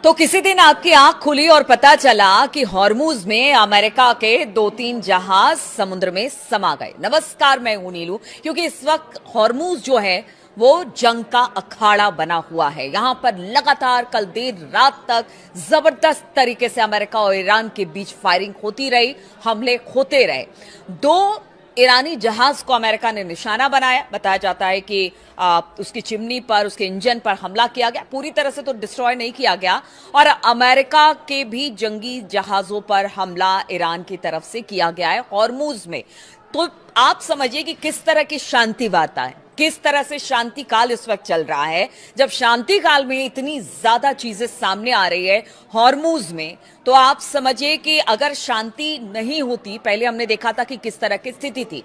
तो किसी दिन आपकी आंख खुली और पता चला कि हॉर्मूज में अमेरिका के 2-3 जहाज समुद्र में समा गए। नमस्कार, मैं हूं नीलू। क्योंकि इस वक्त हॉर्मूज जो है वो जंग का अखाड़ा बना हुआ है। यहां पर लगातार कल देर रात तक जबरदस्त तरीके से अमेरिका और ईरान के बीच फायरिंग होती रही, हमले होते रहे। 2 ईरानी जहाज को अमेरिका ने निशाना बनाया। बताया जाता है कि उसकी चिमनी पर, उसके इंजन पर हमला किया गया। पूरी तरह से तो डिस्ट्रॉय नहीं किया गया। और अमेरिका के भी जंगी जहाजों पर हमला ईरान की तरफ से किया गया है हॉर्मूज में। तो आप समझिए कि किस तरह की शांति वार्ता है, किस तरह से शांति काल इस वक्त चल रहा है। जब शांति काल में इतनी ज्यादा चीजें सामने आ रही है हॉर्मूज में, तो आप समझिए कि अगर शांति नहीं होती, पहले हमने देखा था कि किस तरह की स्थिति थी,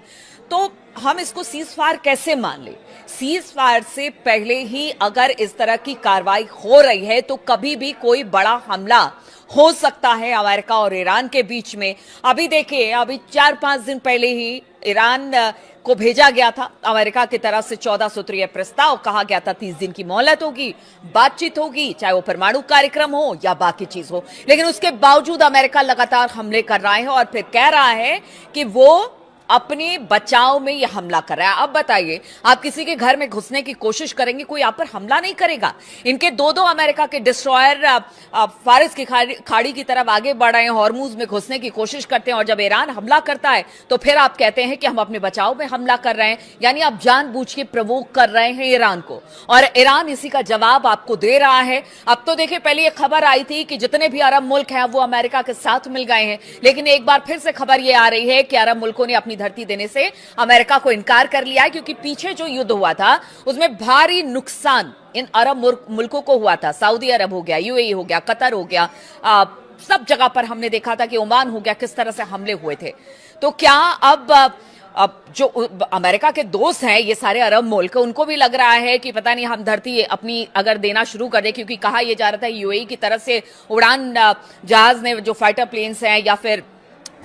तो हम इसको सीज फायर कैसे मान ले। सीज फायर से पहले ही अगर इस तरह की कार्रवाई हो रही है तो कभी भी कोई बड़ा हमला हो सकता है अमेरिका और ईरान के बीच में। अभी देखिए, अभी 4-5 दिन पहले ही ईरान को भेजा गया था अमेरिका की तरफ से 14 सूत्रीय प्रस्ताव। कहा गया था 30 दिन की मोहलत होगी, बातचीत होगी, चाहे वो परमाणु कार्यक्रम हो या बाकी चीज हो। लेकिन उसके बावजूद अमेरिका लगातार हमले कर रहा है और फिर कह रहा है कि वो अपने बचाव में यह हमला कर रहा है। अब बताइए, आप किसी के घर में घुसने की कोशिश करेंगे, कोई आप पर हमला नहीं करेगा। इनके 2 अमेरिका के डिस्ट्रॉयर फारिस की खाड़ी की तरफ आगे बढ़ रहे हैं, हॉर्मूज में घुसने की कोशिश करते हैं। और जब ईरान हमला करता है तो फिर आप कहते हैं कि हम अपने बचाव में हमला कर रहे हैं। यानी आप जानबूझ के प्रवोक कर रहे हैं ईरान को, और ईरान इसी का जवाब आपको दे रहा है। अब तो देखिए, पहले ये खबर आई थी कि जितने भी अरब मुल्क हैं वो अमेरिका के साथ मिल गए हैं, लेकिन एक बार फिर से खबर ये आ रही है कि अरब मुल्कों ने अपनी धरती देने से अमेरिका को इनकार कर लिया है। क्योंकि पीछे जो युद्ध हुआ था उसमें भारी नुकसान इन अरब मुल्कों को हुआ था। सऊदी अरब हो गया, यूएई हो गया, कतर हो गया, सब जगह पर हमने देखा था कि ओमान हो गया, किस तरह से हमले हुए थे। तो क्या अब जो अमेरिका के दोस्त हैं ये सारे अरब मुल्क, उनको भी लग रहा है कि पता नहीं हम धरती अपनी अगर देना शुरू कर दे। क्योंकि कहा यह जा रहा था यूएई की तरफ से उड़ान जहाज ने, जो फाइटर प्लेन्स हैं या फिर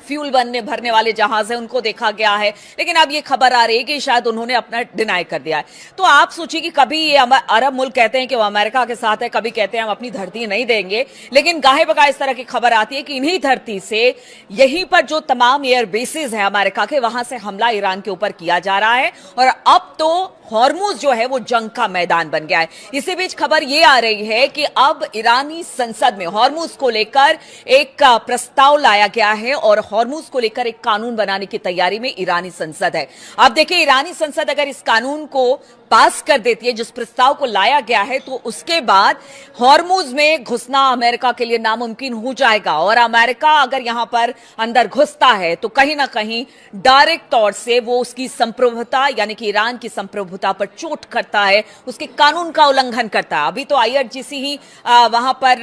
फ्यूल भरने वाले जहाज हैं, उनको देखा गया है। लेकिन अब ये खबर आ रही है कि शायद उन्होंने अपना डिनाई कर दिया है। तो आप सोचिए कि कभी ये अरब मुल्क कहते हैं कि वो अमेरिका के साथ है, कभी कहते हैं हम अपनी धरती नहीं देंगे। लेकिन गाहे बगाहे इस तरह की खबर आती है कि इन्हीं धरती से, यहीं पर जो तमाम एयर बेसेस हैं अमेरिका के, वहां से हमला ईरान के ऊपर किया जा रहा है। और अब तो हॉर्मूज जो है वो जंग का मैदान बन गया है। इसी बीच खबर ये आ रही है कि अब ईरानी संसद में हॉर्मूज को लेकर एक प्रस्ताव लाया गया है और हॉर्मूज को लेकर एक कानून बनाने की तैयारी में ईरानी संसद है। अब देखिए, ईरानी संसद अगर इस कानून को पास कर देती है, जिस प्रस्ताव को लाया गया है, तो उसके बाद हॉर्मूज में घुसना अमेरिका के लिए नामुमकिन हो जाएगा। और अमेरिका अगर यहां पर अंदर घुसता है तो कहीं ना कहीं डायरेक्ट तौर से वो उसकी संप्रभुता, यानी कि ईरान की संप्रभुता पर चोट करता है, उसके कानून का उल्लंघन करता है। अभी तो आईआरजीसी ही वहां पर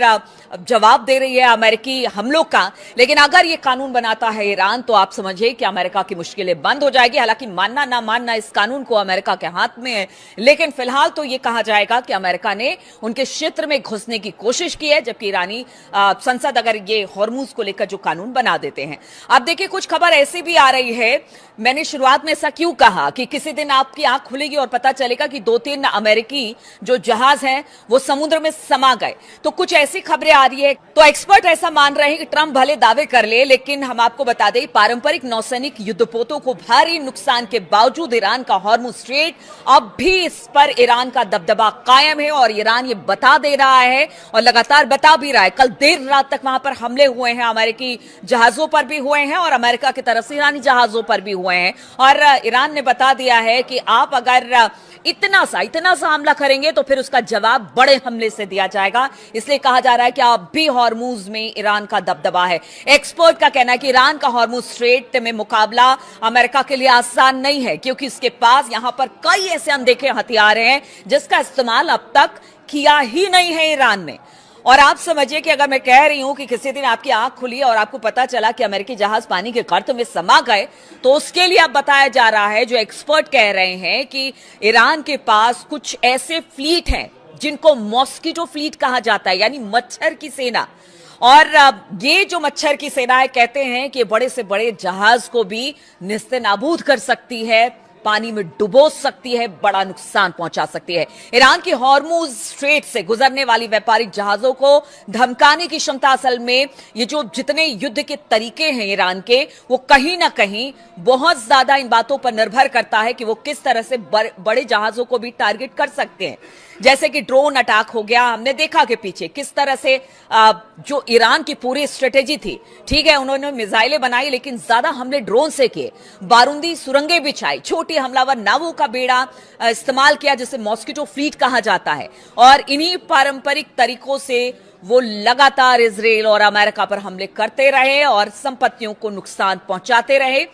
जवाब दे रही है अमेरिकी हमलों का। लेकिन अगर ये कानून बनाता है ईरान, तो आप समझिए कि अमेरिका की मुश्किलें बंद हो जाएगी। हालांकि मानना ना मानना इस कानून को अमेरिका के हाथ में है, लेकिन फिलहाल तो यह कहा जाएगा कि अमेरिका ने उनके क्षेत्र में घुसने की कोशिश की है, जबकि ईरानी संसद अगर ये हॉर्मूज को लेकर जो कानून बना देते हैं। अब देखिए, कुछ खबर ऐसी भी आ रही है, मैंने शुरुआत में ऐसा क्यों कहा कि किसी दिन आपकी आंख खुलेगी और पता चलेगा कि 2-3 अमेरिकी जो जहाज हैं वो समुद्र में समा गए। तो कुछ ऐसी खबरें आ रही है। तो एक्सपर्ट ऐसा मान रहे हैं कि ट्रंप भले दावे कर ले, लेकिन हम आपको बता दें, पारंपरिक नौसैनिक युद्धपोतों को भारी नुकसान के बावजूद ईरान का हॉर्मूज स्ट्रेट अब भी इस पर ईरान का दबदबा कायम है। और ईरान ये बता दे रहा है और लगातार बता भी रहा है। कल देर रात तक वहां पर हमले हुए हैं, अमेरिकी जहाजों पर भी हुए हैं और अमेरिका की तरफ से ईरानी जहाजों पर भी हुए हैं। और ईरान ने बता दिया है कि आप अगर इतना सा हमला करेंगे तो फिर उसका जवाब बड़े हमले से दिया जाएगा। इसलिए कहा जा रहा है कि अब भी हॉर्मूज में ईरान का दबदबा है। एक्सपर्ट का कहना है कि ईरान का हॉर्मूज स्ट्रेट में मुकाबला अमेरिका के लिए आसान नहीं है, क्योंकि इसके पास यहां पर कई ऐसे अनदेखे हथियार हैं जिसका इस्तेमाल अब तक किया ही नहीं है ईरान ने। और आप समझिए कि अगर मैं कह रही हूं कि किसी दिन आपकी आंख खुली और आपको पता चला कि अमेरिकी जहाज पानी के गर्त में समा गए, तो उसके लिए अब बताया जा रहा है, जो एक्सपर्ट कह रहे हैं कि ईरान के पास कुछ ऐसे फ्लीट हैं जिनको मॉस्किटो फ्लीट कहा जाता है, यानी मच्छर की सेना। और ये जो मच्छर की सेना है, कहते हैं कि बड़े से बड़े जहाज को भी निस्ते नाबूद कर सकती है, पानी में डुबो सकती है, बड़ा नुकसान पहुंचा सकती है। ईरान की हॉर्मुज स्ट्रेट से गुजरने वाली व्यापारिक जहाजों को धमकाने की क्षमता, असल में ये जो जितने युद्ध के तरीके हैं ईरान के, वो कहीं ना कहीं बहुत ज्यादा इन बातों पर निर्भर करता है कि वो किस तरह से बड़े जहाजों को भी टारगेट कर सकते हैं। जैसे कि ड्रोन अटैक हो गया, हमने देखा कि पीछे किस तरह से जो ईरान की पूरी स्ट्रेटेजी थी, ठीक है उन्होंने मिसाइलें बनाई लेकिन ज्यादा हमले ड्रोन से किए, बारूदी सुरंगें बिछाई, छोटी हमलावर नावों का बेड़ा इस्तेमाल किया जिसे मॉस्किटो फ्लीट कहा जाता है, और इन्हीं पारंपरिक तरीकों से वो लगातार इजराइल और अमेरिका पर हमले करते रहे और संपत्तियों को नुकसान पहुंचाते रहे।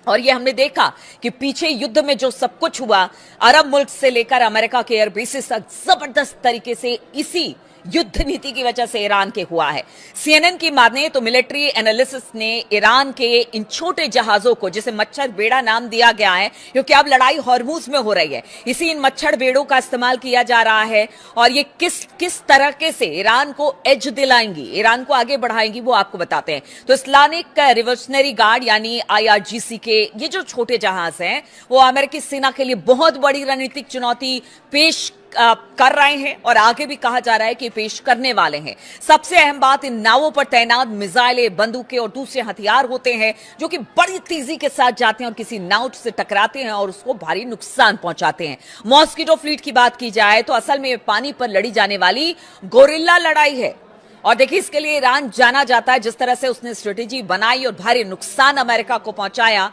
और ये हमने देखा कि पीछे युद्ध में जो सब कुछ हुआ, अरब मुल्क से लेकर अमेरिका के एयर बेसिस तक जबरदस्त तरीके से इसी युद्ध नीति की वजह से ईरान के हुआ है। सीएनएन की माने तो मिलिट्री एनालिसिस ने ईरान के इन छोटे जहाजों को, जिसे मच्छर बेड़ा नाम दिया गया है क्योंकि अब लड़ाई हॉर्मुज में हो रही है, इसी इन मच्छर बेड़ों का इस्तेमाल किया जा रहा है। और ये किस तरह से ईरान को एज दिलाएंगी, ईरान को आगे बढ़ाएंगी, वो आपको बताते हैं। तो इस्लामिक रिवोल्यूशनरी गार्ड यानी IRGC के ये जो छोटे जहाज हैं, वो अमेरिकी सेना के लिए बहुत बड़ी रणनीतिक चुनौती पेश कर रहे हैं और आगे भी कहा जा रहा है कि पेश करने वाले हैं। सबसे अहम बात, इन नावों पर तैनात मिसाइलें, बंदूकें और दूसरे हथियार होते हैं जो कि बड़ी तेजी के साथ जाते हैं और किसी नाव से टकराते हैं और उसको भारी नुकसान पहुंचाते हैं। मॉस्किटो फ्लीट की बात की जाए तो असल में पानी पर लड़ी जाने वाली गोरिल्ला लड़ाई है। और देखिए, इसके लिए ईरान जाना जाता है। जिस तरह से उसने स्ट्रेटेजी बनाई और भारी नुकसान अमेरिका को पहुंचाया,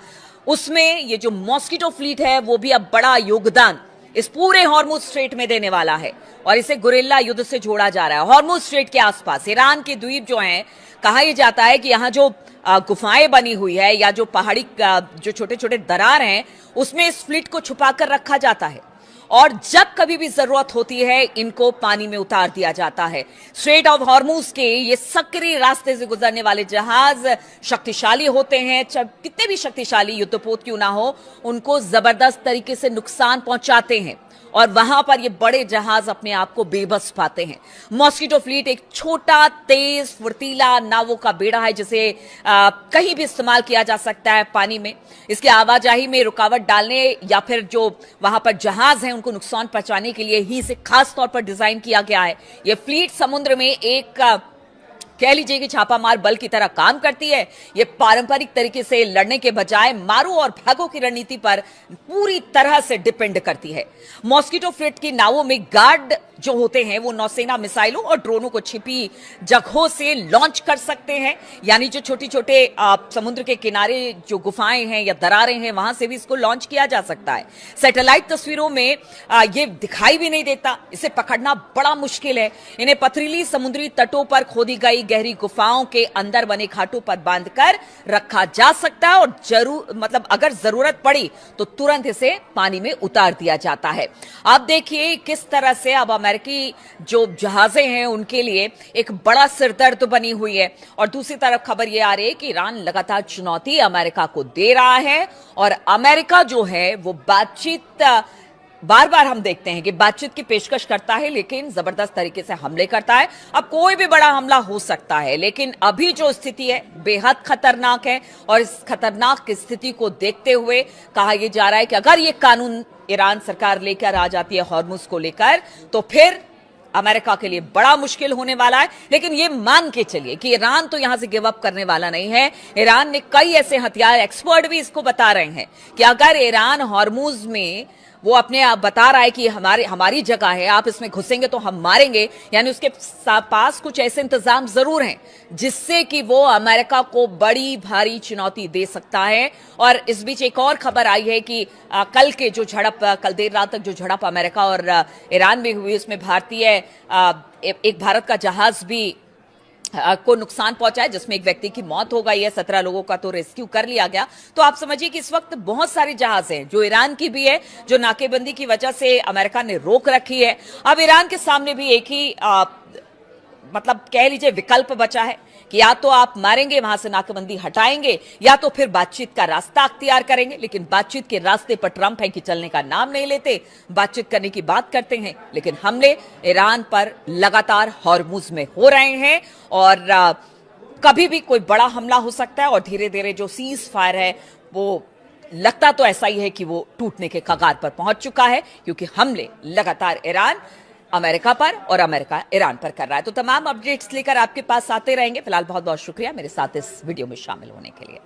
उसमें ये जो मॉस्किटो फ्लीट है वो भी अब बड़ा योगदान इस पूरे हॉर्मुज स्ट्रेट में देने वाला है और इसे गुरिल्ला युद्ध से जोड़ा जा रहा है। हॉर्मुज स्ट्रेट के आसपास ईरान के द्वीप जो हैं, कहा यह जाता है कि यहां जो गुफाएं बनी हुई है या जो पहाड़ी जो छोटे छोटे दरार हैं, उसमें इस फ्लीट को छुपाकर रखा जाता है और जब कभी भी जरूरत होती है इनको पानी में उतार दिया जाता है। स्ट्रेट ऑफ हॉर्मुज के ये सक्रिय रास्ते से गुजरने वाले जहाज शक्तिशाली होते हैं, कितने भी शक्तिशाली युद्धपोत क्यों ना हो, उनको जबरदस्त तरीके से नुकसान पहुंचाते हैं और वहां पर ये बड़े जहाज अपने आप को बेबस पाते हैं। मॉस्किटो फ्लीट एक छोटा, तेज, फुर्तीला नावों का बेड़ा है जिसे कहीं भी इस्तेमाल किया जा सकता है पानी में। इसकी आवाजाही में रुकावट डालने या फिर जो वहां पर जहाज हैं उनको नुकसान पहुंचाने के लिए ही इसे खास तौर पर डिजाइन किया गया है। यह फ्लीट समुद्र में एक कह लीजिए कि छापामार बल की तरह काम करती है। ये पारंपरिक तरीके से लड़ने के बजाय मारो और भागो की रणनीति पर पूरी तरह से डिपेंड करती है। मॉस्किटो फ्लीट की नावों में गार्ड जो होते हैं वो नौसेना मिसाइलों और ड्रोनों को छिपी जगहों से लॉन्च कर सकते हैं, यानी जो छोटे छोटे समुद्र के किनारे जो गुफाएं हैं या दरारें हैं वहां से भी इसको लॉन्च किया जा सकता है। सैटेलाइट तस्वीरों में ये दिखाई भी नहीं देता, इसे पकड़ना बड़ा मुश्किल है। इन्हें पथरीली समुद्री तटों पर खोदी गई गहरी गुफाओं के अंदर बने खाटों पर बांधकर रखा जा सकता है और अगर जरूरत पड़ी तो तुरंत इसे पानी में उतार दिया जाता है। आप देखिए किस तरह से अब अमेरिकी जो जहाजें हैं उनके लिए एक बड़ा सिरदर्द बनी हुई है। और दूसरी तरफ खबर यह आ रही है कि ईरान लगातार चुनौती अमेरिका को दे रहा है और अमेरिका जो है वो बातचीत, बार बार हम देखते हैं कि बातचीत की पेशकश करता है लेकिन जबरदस्त तरीके से हमले करता है। अब कोई भी बड़ा हमला हो सकता है लेकिन अभी जो स्थिति है बेहद खतरनाक है और इस खतरनाक स्थिति को देखते हुए कहा यह जा रहा है कि अगर ये कानून ईरान सरकार लेकर आ जाती है हॉर्मुज को लेकर, तो फिर अमेरिका के लिए बड़ा मुश्किल होने वाला है। लेकिन ये मान के चलिए कि ईरान तो यहां से गिव अप करने वाला नहीं है। ईरान ने कई ऐसे हथियार, एक्सपर्ट भी इसको बता रहे हैं कि अगर ईरान हॉर्मुज में वो अपने आप बता रहा है कि हमारी जगह है, आप इसमें घुसेंगे तो हम मारेंगे, यानी उसके पास कुछ ऐसे इंतजाम जरूर हैं जिससे कि वो अमेरिका को बड़ी भारी चुनौती दे सकता है। और इस बीच एक और खबर आई है कि कल देर रात तक जो झड़प अमेरिका और ईरान में हुई, उसमें एक भारत का जहाज भी को नुकसान पहुंचा है जिसमें एक व्यक्ति की मौत हो गई है, 17 लोगों का तो रेस्क्यू कर लिया गया। तो आप समझिए कि इस वक्त बहुत सारे जहाज हैं जो ईरान की भी है, जो नाकेबंदी की वजह से अमेरिका ने रोक रखी है। अब ईरान के सामने भी एक ही कह लीजिए विकल्प बचा है कि या तो आप मारेंगे, वहां से नाकेबंदी हटाएंगे, या तो फिर बातचीत का रास्ता अख्तियार करेंगे। लेकिन बातचीत के रास्ते पर ट्रंप है कि चलने का नाम नहीं लेते, बातचीत करने की बात करते हैं। लेकिन हमले ईरान पर लगातार हॉर्मुज में हो रहे हैं और कभी भी कोई बड़ा हमला हो सकता है और धीरे धीरे जो सीज फायर है वो लगता तो ऐसा ही है कि वो टूटने के कगार पर पहुंच चुका है, क्योंकि हमले लगातार ईरान अमेरिका पर और अमेरिका ईरान पर कर रहा है। तो तमाम अपडेट्स लेकर आपके पास आते रहेंगे। फिलहाल बहुत बहुत शुक्रिया मेरे साथ इस वीडियो में शामिल होने के लिए।